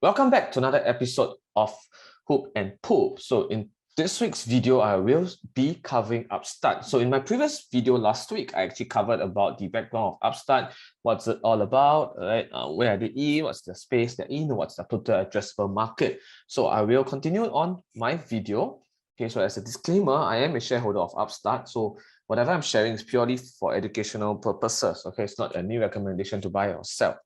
Welcome back to another episode of Hoop and Poop. So in this week's video, I will be covering Upstart. So in my previous video last week, I actually covered about the background of Upstart, what's it all about, right? Where are they in, what's the space they're in, what's the total addressable market. So I will continue on my video. Okay, so as a disclaimer, I am a shareholder of Upstart. So whatever I'm sharing is purely for educational purposes. Okay, it's not any recommendation to buy or sell.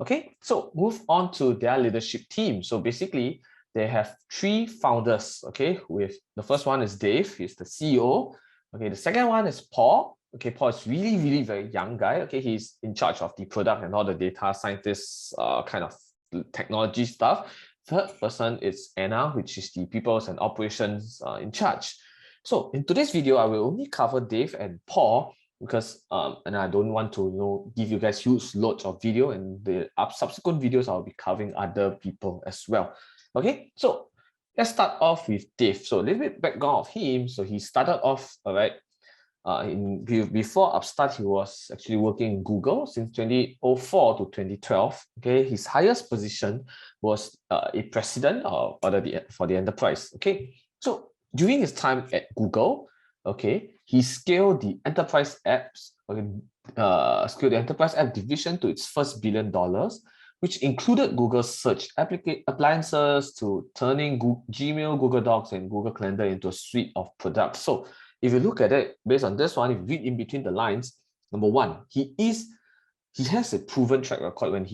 Okay, so move on to their leadership team. So basically, they have three founders. Okay, with the first one is Dave, he's the CEO. Okay, the second one is Paul. Okay, Paul is really very young guy. Okay, he's in charge of the product and all the data scientists kind of technology stuff. Third person is Anna, which is the people's and operations in charge. So in today's video, I will only cover Dave and Paul because and I don't want to give you guys huge loads of video, and the subsequent videos I'll be covering other people as well. Okay, so let's start off with Dave. So a little bit background of him. So he started off before Upstart, he was actually working in Google since 2004 to 2012. Okay, his highest position was a president for the enterprise. Okay, so during his time at Google, okay, he scaled the enterprise apps, scaled the enterprise app division to its first $1 billion, which included Google search appliances to turning Gmail, Google Docs, and Google Calendar into a suite of products. So if you look at it based on this one, if you read in between the lines, number one, he has a proven track record when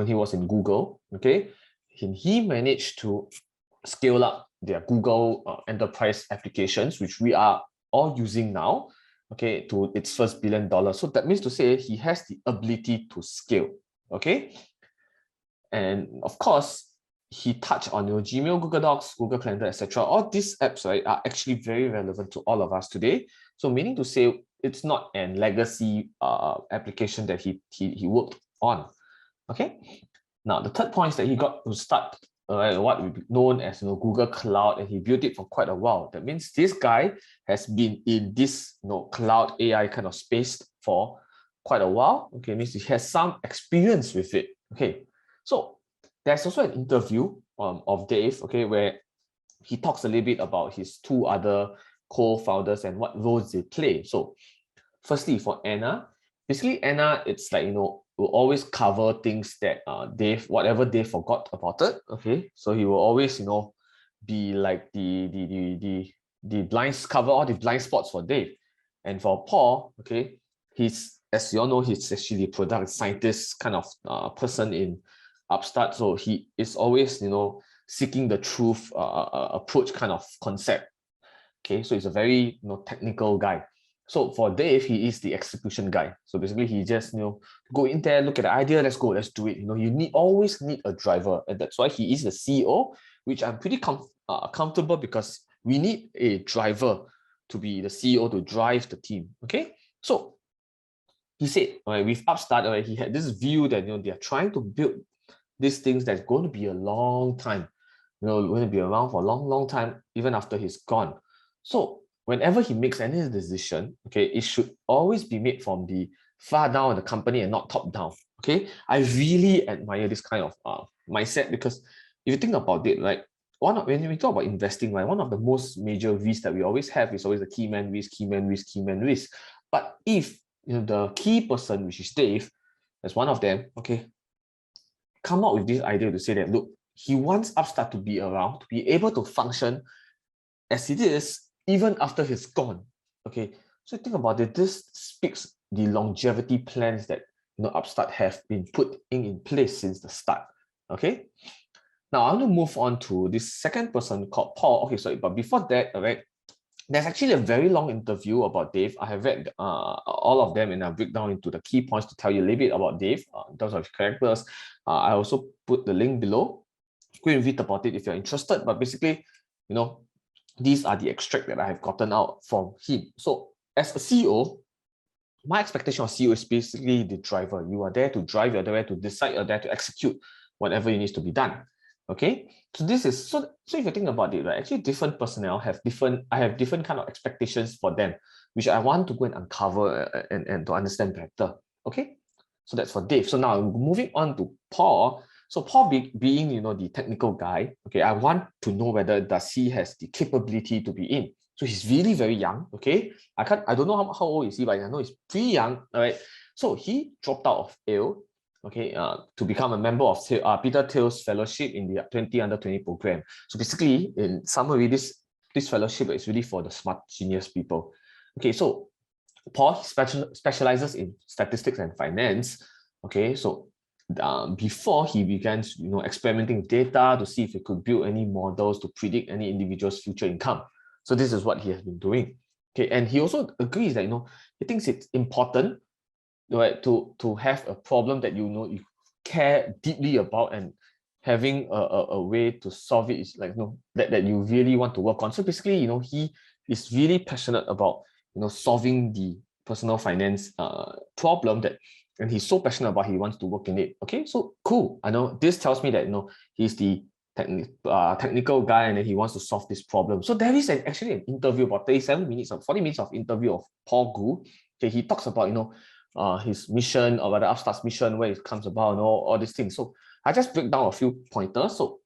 he was in Google. Okay, he managed to scale up their Google enterprise applications, which we are all using now, okay, to its first $1 billion. So that means to say he has the ability to scale. Okay, and of course, he touched on Gmail, Google Docs, Google Calendar, etc. All these apps, right, are actually very relevant to all of us today. So meaning to say, it's not a legacy application that he worked on. Okay. Now the third point is that he got to start what would be known as Google Cloud, and he built it for quite a while. That means this guy has been in this cloud AI kind of space for quite a while. Okay, means he has some experience with it. Okay, so there's also an interview of Dave, okay, where he talks a little bit about his two other co-founders and what roles they play. So firstly, for Anna, basically Anna, it's like, will always cover things that whatever Dave forgot about it. Okay, so he will always, be like the cover all the blind spots for Dave. And for Paul, okay, he's, as you all know, he's actually a product scientist kind of person in Upstart. So he is always, seeking the truth approach kind of concept. Okay, so he's a very technical guy. So for Dave, he is the execution guy. So basically, he just go in there, look at the idea, let's go, let's do it. You always need a driver, and that's why he is the CEO, which I'm pretty comfortable, because we need a driver to be the CEO to drive the team. Okay, so he said, with Upstart, he had this view that they are trying to build these things that's going to be a long time, going to be around for a long time, even after he's gone. So whenever he makes any decision, okay, it should always be made from the far down in the company and not top down. Okay, I really admire this kind of mindset, because if you think about it, right, when we talk about investing, right, one of the most major risks that we always have is always the key man risk. But if the key person, which is Dave, as one of them, okay, come up with this idea to say that, look, he wants Upstart to be around, to be able to function as it is, even after he's gone. Okay, so think about it. This speaks the longevity plans that Upstart have been put in place since the start. Okay, now I want to move on to this second person called Paul. Okay, sorry, but before that, all right, there's actually a very long interview about Dave. I have read all of them, and I'll break down into the key points to tell you a little bit about Dave in terms of his characters. I also put the link below. Go and read about it if you're interested. But basically, these are the extract that I have gotten out from him. So as a CEO, my expectation of CEO is basically the driver. You are there to drive, you're there to decide, you're there to execute whatever needs to be done. Okay, so this is so if you think about it, right, actually different personnel have different kind of expectations for them, which I want to go and uncover and to understand better. Okay, so that's for Dave. So now moving on to Paul. So Paul being, the technical guy, okay, I want to know whether does he has the capability to be in. So he's really very young, okay. I don't know how old is he, but I know he's pretty young, all right. So he dropped out of Yale, okay, to become a member of Peter Thiel's fellowship in the 20 under 20 program. So basically, in summary, this fellowship is really for the smart genius people. Okay, so Paul specializes in statistics and finance. Okay, so before he began, experimenting with data to see if he could build any models to predict any individual's future income. So this is what he has been doing. Okay, and he also agrees that he thinks it's important, right, to have a problem that you care deeply about, and having a way to solve it is like that you really want to work on. So basically, he is really passionate about solving the personal finance problem and he's so passionate about, he wants to work in it. Okay, so cool. I know this tells me that he's the technical guy, and then he wants to solve this problem. So there is actually an interview, about 37 minutes or 40 minutes of interview of Paul Gu. Okay, he talks about his mission, or rather Upstart's mission, where it comes about, and all these things. So I just break down a few pointers. So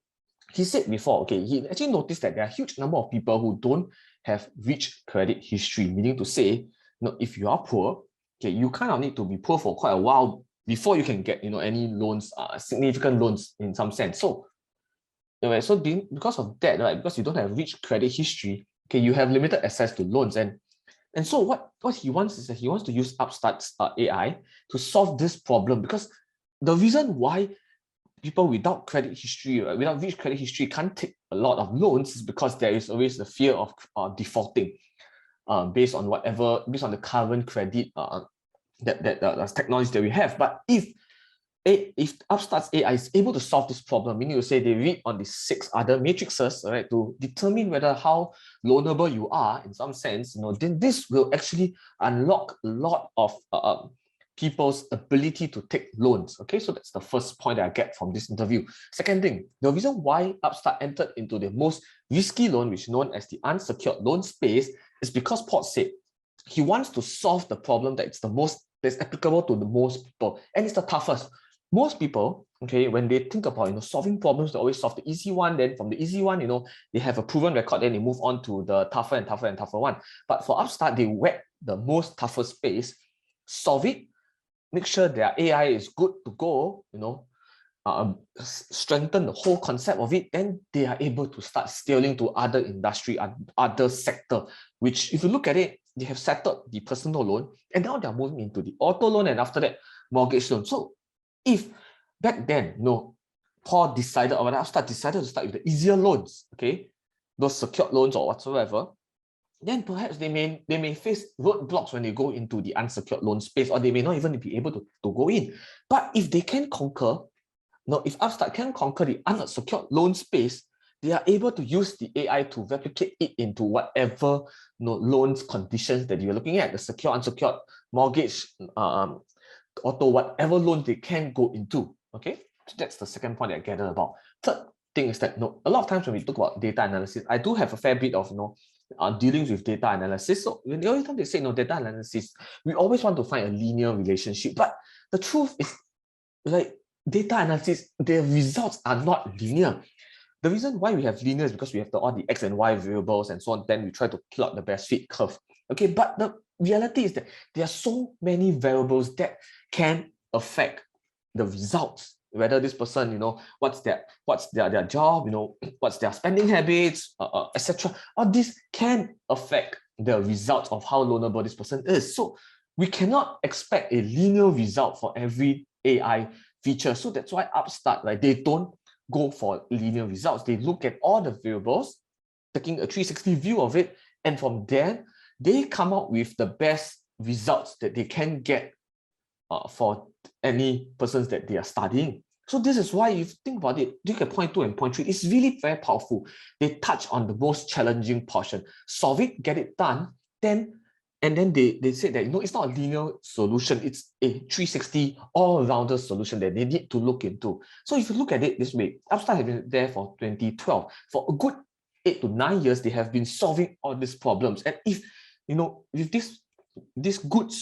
he said before, okay, he actually noticed that there are a huge number of people who don't have rich credit history, meaning to say, if you are poor, okay, you kind of need to be poor for quite a while before you can get any loans, significant loans in some sense. So, right, so because of that, right, because you don't have rich credit history, okay, you have limited access to loans, and so what he wants is that he wants to use Upstart's AI to solve this problem, because the reason why people without credit history, without rich credit history, can't take a lot of loans is because there is always the fear of defaulting, based on the current credit that technology that we have. But if Upstart's AI is able to solve this problem, meaning to say they read on the 6 other matrices, right, to determine whether how loanable you are in some sense, then this will actually unlock a lot of people's ability to take loans. Okay, so that's the first point that I get from this interview. Second thing, the reason why Upstart entered into the most risky loan, which is known as the unsecured loan space, is because Paul said he wants to solve the problem that's applicable to the most people, and it's the toughest. Most people, okay, when they think about solving problems, they always solve the easy one. Then from the easy one, they have a proven record. Then they move on to the tougher and tougher and tougher one. But for Upstart, they whack the most toughest space, solve it, make sure their AI is good to go. Strengthen the whole concept of it. Then they are able to start scaling to other industry, other sector. Which, if you look at it, they have settled the personal loan, and now they're moving into the auto loan, and after that, mortgage loan. So if back then, Paul decided, or Upstart decided to start with the easier loans, okay, those secured loans or whatsoever, then perhaps they may face roadblocks when they go into the unsecured loan space, or they may not even be able to go in. But if they can conquer, if Upstart can conquer the unsecured loan space, they are able to use the AI to replicate it into whatever loans conditions that you're looking at, the secure, unsecured, mortgage, auto, whatever loan they can go into. Okay, so that's the second point that I gathered about. Third thing is that a lot of times when we talk about data analysis, I do have a fair bit of dealings with data analysis. So when the only time they say data analysis, we always want to find a linear relationship. But the truth is, like, data analysis, the results are not linear. The reason why we have linear is because we have all the X and Y variables and so on. Then we try to plot the best fit curve. Okay, but the reality is that there are so many variables that can affect the results. Whether this person, what's their job, what's their spending habits, etc. All this can affect the results of how loanable this person is. So we cannot expect a linear result for every AI feature. So that's why Upstart, right, they don't go for linear results. They look at all the variables, taking a 360 view of it, and from there, they come up with the best results that they can get for any persons that they are studying. So this is why, if you think about it, look at point 2 and point 3, it's really very powerful. They touch on the most challenging portion, solve it, get it done, and then they say that it's not a linear solution, it's a 360 all-rounder solution that they need to look into. So if you look at it this way, Upstart has been there for 2012. For a good 8 to 9 years, they have been solving all these problems. And if with this good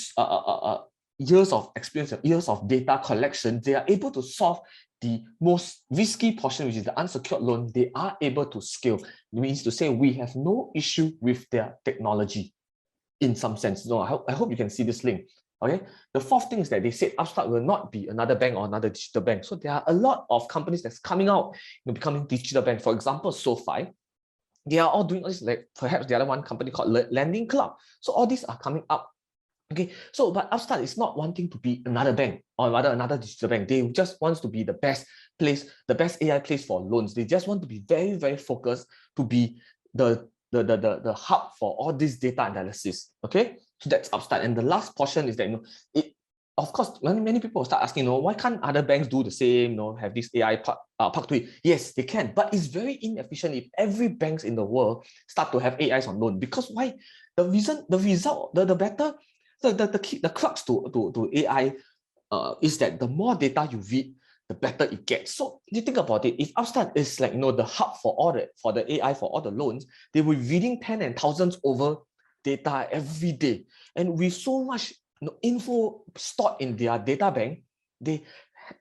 years of experience, years of data collection, they are able to solve the most risky portion, which is the unsecured loan, they are able to scale. It means to say we have no issue with their technology in some sense. No, I hope you can see this link. Okay. The fourth thing is that they said Upstart will not be another bank or another digital bank. So there are a lot of companies that's coming out, becoming digital bank. For example, SoFi, they are all doing this, like perhaps the other one company called Lending Club. So all these are coming up. Okay, so but Upstart is not wanting to be another bank or rather another digital bank. They just want to be the best place, the best AI place for loans. They just want to be very, very focused to be the hub for all this data analysis. Okay, so that's Upstart. And the last portion is that it, of course, many people start asking, why can't other banks do the same? Have this AI part to it? Yes, they can, but it's very inefficient if every banks in the world start to have AIs on loan. Because why? The result, the better. The crux to AI is that the more data you read, the better it gets. So you think about it, if Upstart is like the hub for the AI for all the loans, they will be reading 10 and thousands over data every day. And with so much info stored in their data bank,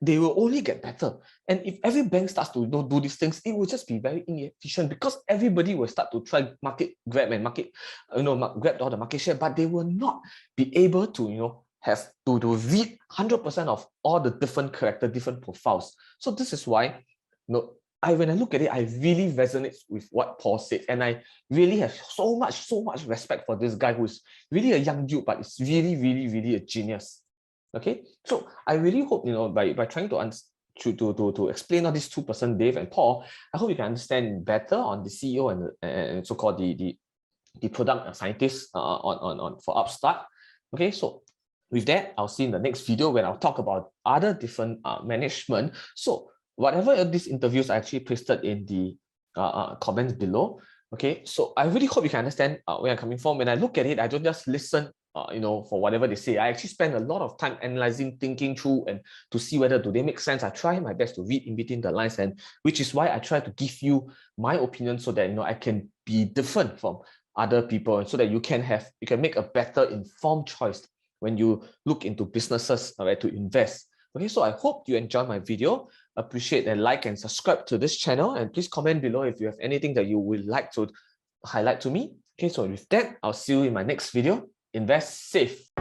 they will only get better. And if every bank starts to do these things, it will just be very inefficient because everybody will start to try market grab and grab all the market share, but they will not be able to have to read 100% of all the different character, different profiles. So this is why when I look at it, I really resonate with what Paul said, and I really have so much respect for this guy who is really a young dude, but is really, really, really a genius. Okay, so I really hope by trying to explain all these two-person Dave and Paul, I hope you can understand better on the CEO and so-called the product scientist on for Upstart. Okay, so with that, I'll see in the next video when I'll talk about other different management. So whatever these interviews I actually pasted in the comments below. Okay, so I really hope you can understand where I'm coming from. When I look at it, I don't just listen for whatever they say. I actually spend a lot of time analyzing, thinking through, and to see whether do they make sense. I try my best to read in between the lines, and which is why I try to give you my opinion so that I can be different from other people, so that you can make a better informed choice when you look into businesses to invest. Okay, so I hope you enjoyed my video. Appreciate and like and subscribe to this channel, and please comment below if you have anything that you would like to highlight to me. Okay, so with that, I'll see you in my next video. Invest safe.